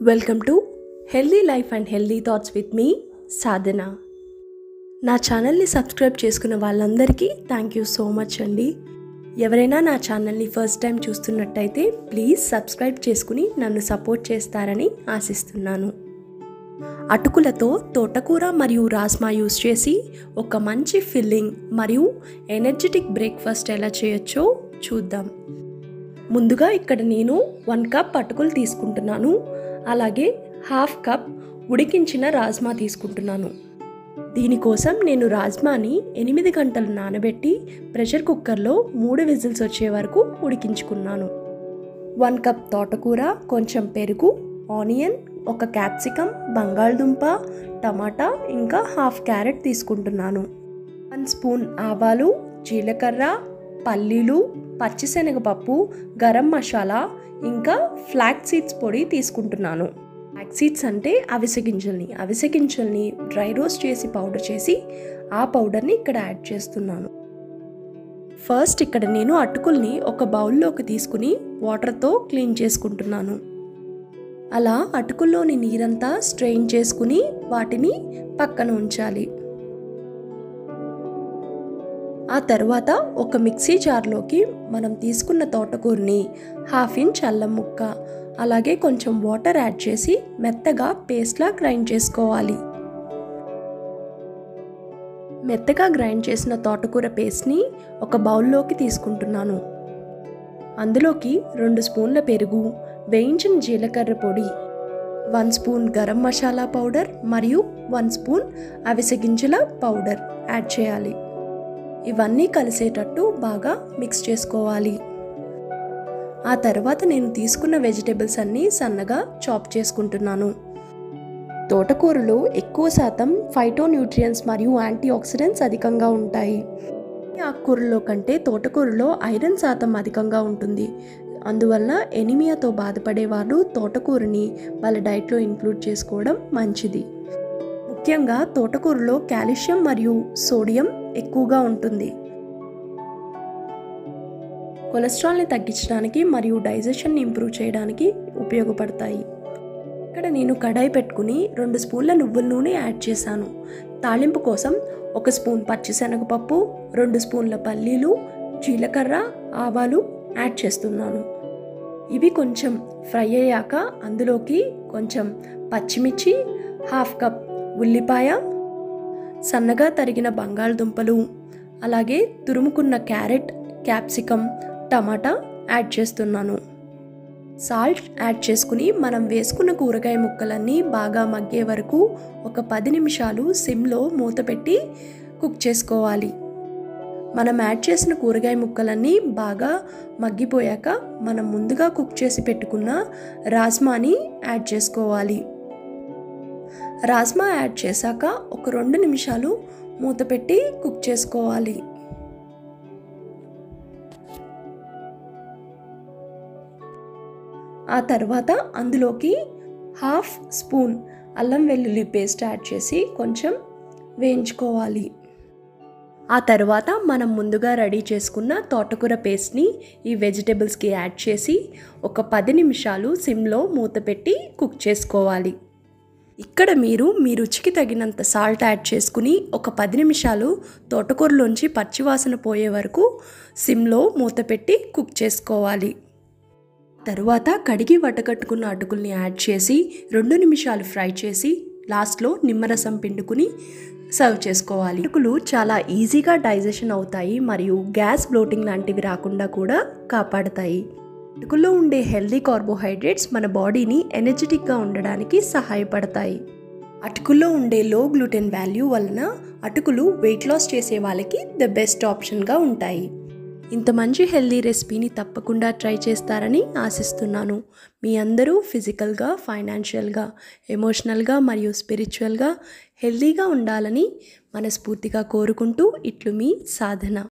Welcome to healthy life and healthy thoughts with me Sadhana. నా ఛానల్ని subscribe చేసుకున్న వాళ్ళందరికీ థ్యాంక్ యూ సో మచ్ అండి. ఎవరైనా నా ఛానల్ని ఫస్ట్ టైం చూస్తున్నట్టయితే ప్లీజ్ సబ్స్క్రైబ్ చేసుకుని నన్ను సపోర్ట్ చేస్తారని ఆశిస్తున్నాను. అటుకులతో తోటకూర మరియు రాజ్మా యూస్ చేసి ఒక మంచి ఫిల్లింగ్ మరియు ఎనర్జెటిక్ బ్రేక్ఫాస్ట్ ఎలా చేయొచ్చో చూద్దాం. ముందుగా ఇక్కడ నేను 1 కప్ అటుకులు తీసుకుంటున్నాను. అలాగే 1/2 కప్ ఉడికించిన రాజ్మా తీసుకుంటున్నాను. దీనికోసం నేను రాజ్మాని 8 గంటలు నానబెట్టి ప్రెషర్ కుక్కర్లో 3 విజిల్స్ వచ్చే వరకు ఉడికించుకున్నాను. 1 కప్ తోటకూర, కొంచెం పెరుగు, ఆనియన్, 1 క్యాప్సికమ్, బంగాళదుంప, టమాటా, ఇంకా 1/2 క్యారెట్ తీసుకుంటున్నాను. 1 స్పూన్ ఆవాలు, జీలకర్ర, పల్లీలు, పచ్చిశనగపప్పు, గరం మసాలా, ఇంకా ఫ్లాక్స్ సీడ్స్ పొడి తీసుకుంటున్నాను. ఫ్లాక్స్ సీడ్స్ అంటే అవిసె గింజల్ని డ్రై రోస్ట్ చేసి పౌడర్ చేసి ఆ పౌడర్ని ఇక్కడ యాడ్ చేస్తున్నాను. ఫస్ట్ ఇక్కడ నేను అటుకుల్ని ఒక బౌల్లోకి తీసుకుని వాటర్తో క్లీన్ చేసుకుంటున్నాను. అలా అటుకుల్లోని నీరంతా స్ట్రెయిన్ చేసుకుని వాటిని పక్కన ఉంచాలి. ఆ తర్వాత ఒక మిక్సీ జార్లోకి మనం తీసుకున్న తోటకూరని 1/2 ఇంచ్ అల్లం ముక్క, అలాగే కొంచెం వాటర్ యాడ్ చేసి మెత్తగా పేస్ట్లా గ్రైండ్ చేసుకోవాలి. మెత్తగా గ్రైండ్ చేసిన తోటకూర పేస్ట్ని ఒక బౌల్లోకి తీసుకుంటున్నాను. అందులోకి 2 స్పూన్ల పెరుగు, వేయించిన జీలకర్ర పొడి, 1 స్పూన్ గరం మసాలా పౌడర్ మరియు 1 స్పూన్ అవిసె గింజల పౌడర్ యాడ్ చేయాలి. ఇవన్నీ కలిసేటట్టు బాగా మిక్స్ చేసుకోవాలి. ఆ తర్వాత నేను తీసుకున్న వెజిటేబుల్స్ అన్నీ సన్నగా చాప్ చేసుకుంటున్నాను. తోటకూరలో ఎక్కువ శాతం ఫైటోన్యూట్రియంట్స్ మరియు యాంటీ ఆక్సిడెంట్స్ అధికంగా ఉంటాయి. ఆకుకూరలో కంటే తోటకూరలో ఐరన్ శాతం అధికంగా ఉంటుంది. అందువల్ల ఎనీమియాతో బాధపడే వాళ్ళు తోటకూరని వాళ్ళ డైట్లో ఇంక్లూడ్ చేసుకోవడం మంచిది. ముఖ్యంగా తోటకూరలో కాల్షియం మరియు సోడియం ఎక్కువగా ఉంటుంది. కొలెస్ట్రాల్ని తగ్గించడానికి మరియు డైజెషన్ని ఇంప్రూవ్ చేయడానికి ఉపయోగపడతాయి. ఇక్కడ నేను కడాయి పెట్టుకుని 2 స్పూన్ల నువ్వుల నూనె యాడ్ చేశాను. తాలింపు కోసం 1 స్పూన్ పచ్చిశనగపప్పు, 2 స్పూన్ల పల్లీలు, జీలకర్ర, ఆవాలు యాడ్ చేస్తున్నాను. ఇవి కొంచెం ఫ్రై అయ్యాక అందులోకి కొంచెం పచ్చిమిర్చి, 1/2 కప్ ఉల్లిపాయ, సన్నగా తరిగిన బంగాళదుంపలు, అలాగే తురుముకున్న క్యారెట్, క్యాప్సికమ్, టమాటా యాడ్ చేస్తున్నాను. సాల్ట్ యాడ్ చేసుకుని మనం వేసుకున్న కూరగాయ ముక్కలన్నీ బాగా మగ్గే వరకు ఒక 10 నిమిషాలు సిమ్లో మూత పెట్టి కుక్ చేసుకోవాలి. మనం యాడ్ చేసిన కూరగాయ ముక్కలన్నీ బాగా మగ్గిపోయాక మనం ముందుగా కుక్ చేసి పెట్టుకున్న రాజ్మాని యాడ్ చేసుకోవాలి. రాజ్మా యాడ్ చేశాక ఒక 2 నిమిషాలు మూత పెట్టి కుక్ చేసుకోవాలి. ఆ తర్వాత అందులోకి 1/2 స్పూన్ అల్లం వెల్లుల్లి పేస్ట్ యాడ్ చేసి కొంచెం వేయించుకోవాలి. ఆ తర్వాత మనం ముందుగా రెడీ చేసుకున్న తోటకూర పేస్ట్ని ఈ వెజిటేబుల్స్కి యాడ్ చేసి ఒక 10 నిమిషాలు సిమ్లో మూత పెట్టి కుక్ చేసుకోవాలి. ఇక్కడ మీరు మీ రుచికి తగినంత సాల్ట్ యాడ్ చేసుకుని ఒక 10 నిమిషాలు తోటకూరలోంచి పచ్చివాసన పోయే వరకు సిమ్లో మూత పెట్టి కుక్ చేసుకోవాలి. తరువాత కడిగి వడకట్టుకున్న అటుకుల్ని యాడ్ చేసి 2 నిమిషాలు ఫ్రై చేసి లాస్ట్లో నిమ్మరసం పిండుకుని సర్వ్ చేసుకోవాలి. అటుకులు చాలా ఈజీగా డైజెషన్ అవుతాయి మరియు గ్యాస్ బ్లోటింగ్ లాంటివి రాకుండా కూడా కాపాడతాయి. అటుకుల్లో ఉండే హెల్దీ కార్బోహైడ్రేట్స్ మన బాడీని ఎనర్జెటిక్గా ఉండడానికి సహాయపడతాయి. అటుకుల్లో ఉండే లో గ్లూటెన్ వాల్యూ వలన అటుకులు వెయిట్ లాస్ చేసే వాళ్ళకి ద బెస్ట్ ఆప్షన్గా ఉంటాయి. ఇంత మంచి హెల్దీ రెసిపీని తప్పకుండా ట్రై చేస్తారని ఆశిస్తున్నాను. మీ అందరూ ఫిజికల్గా, ఫైనాన్షియల్గా, ఎమోషనల్గా మరియు స్పిరిచువల్గా హెల్దీగా ఉండాలని మనస్ఫూర్తిగా కోరుకుంటూ ఇట్లు మీ సాధన.